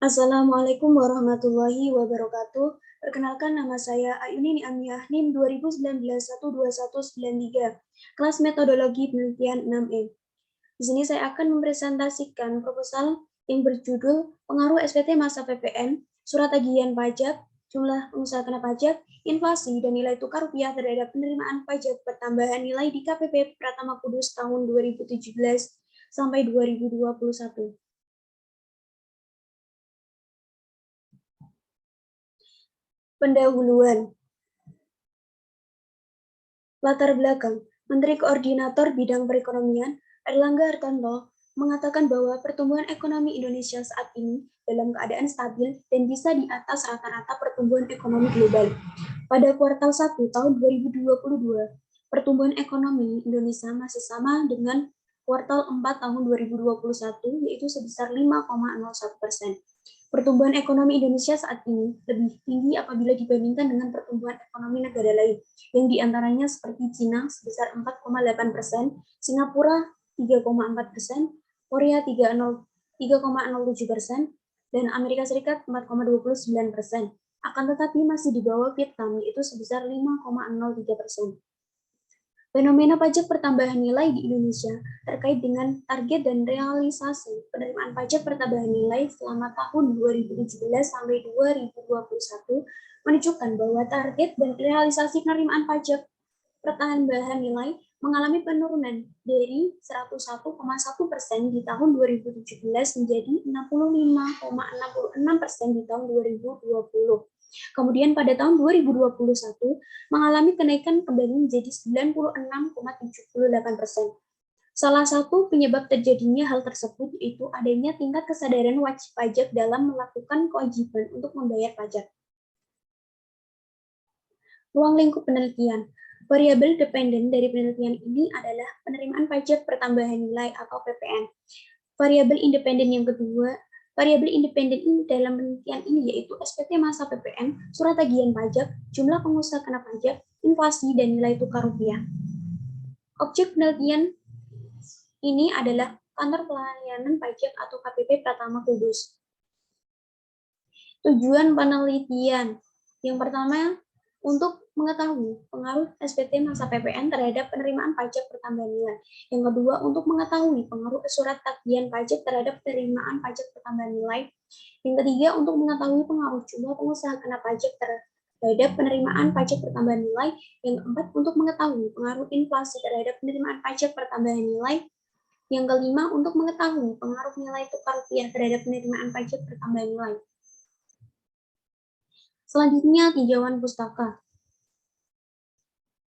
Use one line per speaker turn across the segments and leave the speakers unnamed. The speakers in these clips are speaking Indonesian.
Assalamualaikum warahmatullahi wabarakatuh. Perkenalkan nama saya Ayuni Niamiyah NIM 2019-12193, kelas metodologi penelitian 6E. Di sini saya akan mempresentasikan proposal yang berjudul Pengaruh SPT masa PPN, Surat Tagihan Pajak, Jumlah Pengusaha Kena Pajak, Inflasi, dan Nilai Tukar Rupiah terhadap penerimaan pajak pertambahan nilai di KPP Pratama Kudus tahun 2017 sampai 2021. Pendahuluan. Latar belakang, Menteri Koordinator Bidang Perekonomian, Erlangga Hartarto, mengatakan bahwa pertumbuhan ekonomi Indonesia saat ini dalam keadaan stabil dan bisa di atas rata-rata pertumbuhan ekonomi global. Pada kuartal 1 tahun 2022, pertumbuhan ekonomi Indonesia masih sama dengan kuartal 4 tahun 2021, yaitu sebesar 5,01%. Pertumbuhan ekonomi Indonesia saat ini lebih tinggi apabila dibandingkan dengan pertumbuhan ekonomi negara lain, yang diantaranya seperti Cina sebesar 4,8%, Singapura 3,4%, Korea 3,07%, dan Amerika Serikat 4,29%. Akan tetapi masih di bawah Vietnam, yaitu sebesar 5,03%. Fenomena pajak pertambahan nilai di Indonesia terkait dengan target dan realisasi penerimaan pajak pertambahan nilai selama tahun 2017 sampai 2021 menunjukkan bahwa target dan realisasi penerimaan pajak pertambahan nilai mengalami penurunan dari 101,1% di tahun 2017 menjadi 65,66% di tahun 2020. Kemudian pada tahun 2021 mengalami kenaikan kembali menjadi 96,78%. Salah satu penyebab terjadinya hal tersebut yaitu adanya tingkat kesadaran wajib pajak dalam melakukan kewajiban untuk membayar pajak. Ruang lingkup penelitian. Variabel dependen dari penelitian ini adalah penerimaan pajak pertambahan nilai atau PPN. Variabel independen yang kedua, variabel independen ini dalam penelitian ini yaitu SPT masa PPN, surat tagihan pajak, jumlah pengusaha kena pajak, inflasi, dan nilai tukar rupiah. Objek penelitian ini adalah Kantor Pelayanan Pajak atau KPP Pratama Kudus. Tujuan penelitian. Yang pertama, untuk mengetahui pengaruh SPT masa PPN terhadap penerimaan pajak pertambahan nilai. Yang kedua, untuk mengetahui pengaruh surat tagihan pajak terhadap penerimaan pajak pertambahan nilai. Yang ketiga, untuk mengetahui pengaruh jumlah pengusaha kena pajak terhadap penerimaan pajak pertambahan nilai. Yang keempat, untuk mengetahui pengaruh inflasi terhadap penerimaan pajak pertambahan nilai. Yang kelima, untuk mengetahui pengaruh nilai tukar rupiah terhadap penerimaan pajak pertambahan nilai. Selanjutnya, tinjauan pustaka.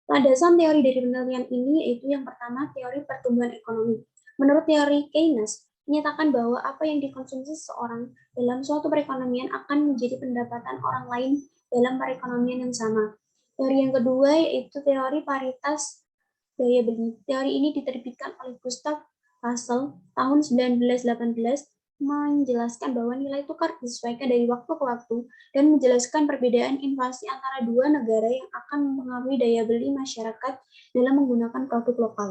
Landasan teori dari penelitian ini yaitu yang pertama, teori pertumbuhan ekonomi. Menurut teori Keynes, menyatakan bahwa apa yang dikonsumsi seseorang dalam suatu perekonomian akan menjadi pendapatan orang lain dalam perekonomian yang sama. Teori yang kedua yaitu teori paritas daya beli. Teori ini diterbitkan oleh Gustav Russell tahun 1918, menjelaskan bahwa nilai tukar disesuaikan dari waktu ke waktu dan menjelaskan perbedaan inflasi antara dua negara yang akan mempengaruhi daya beli masyarakat dalam menggunakan produk lokal.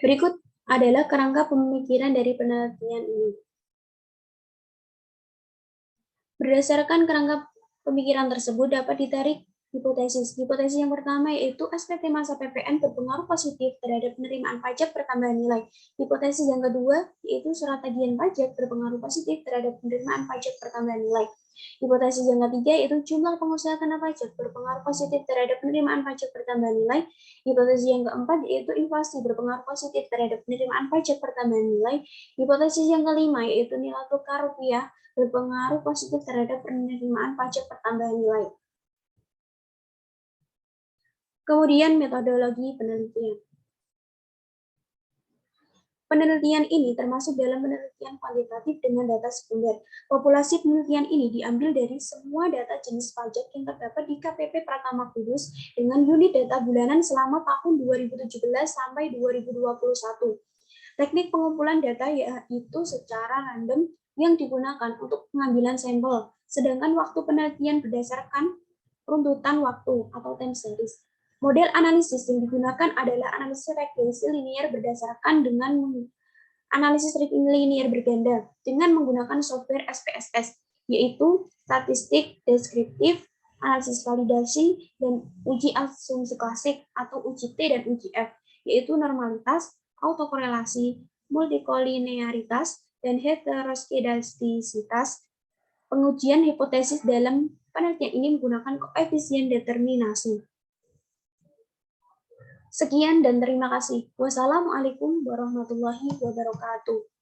Berikut adalah kerangka pemikiran dari penelitian ini. Berdasarkan kerangka pemikiran tersebut dapat ditarik hipotesis. Hipotesis yang pertama yaitu SPT masa PPN berpengaruh positif terhadap penerimaan pajak pertambahan nilai. Hipotesis yang kedua yaitu surat tagihan pajak berpengaruh positif terhadap penerimaan pajak pertambahan nilai. Hipotesis yang ketiga yaitu jumlah pengusaha kena pajak berpengaruh positif terhadap penerimaan pajak pertambahan nilai. Hipotesis yang keempat yaitu inflasi berpengaruh positif terhadap penerimaan pajak pertambahan nilai. Hipotesis yang kelima yaitu nilai tukar rupiah berpengaruh positif terhadap penerimaan pajak pertambahan nilai. Kemudian metodologi penelitian. Penelitian ini termasuk dalam penelitian kuantitatif dengan data sekunder. Populasi penelitian ini diambil dari semua data jenis pajak yang terdapat di KPP Pratama Kudus dengan unit data bulanan selama tahun 2017 sampai 2021. Teknik pengumpulan data yaitu secara random yang digunakan untuk pengambilan sampel, sedangkan waktu penelitian berdasarkan runtutan waktu atau time series. Model analisis yang digunakan adalah analisis regresi linear berdasarkan dengan analisis linear berganda dengan menggunakan software SPSS, yaitu statistik deskriptif, analisis validasi, dan uji asumsi klasik atau uji T dan uji F, yaitu normalitas, autokorelasi, multikolinearitas, dan heteroskedastisitas. Pengujian hipotesis dalam penelitian ini menggunakan koefisien determinasi. Sekian dan terima kasih. Wassalamualaikum warahmatullahi wabarakatuh.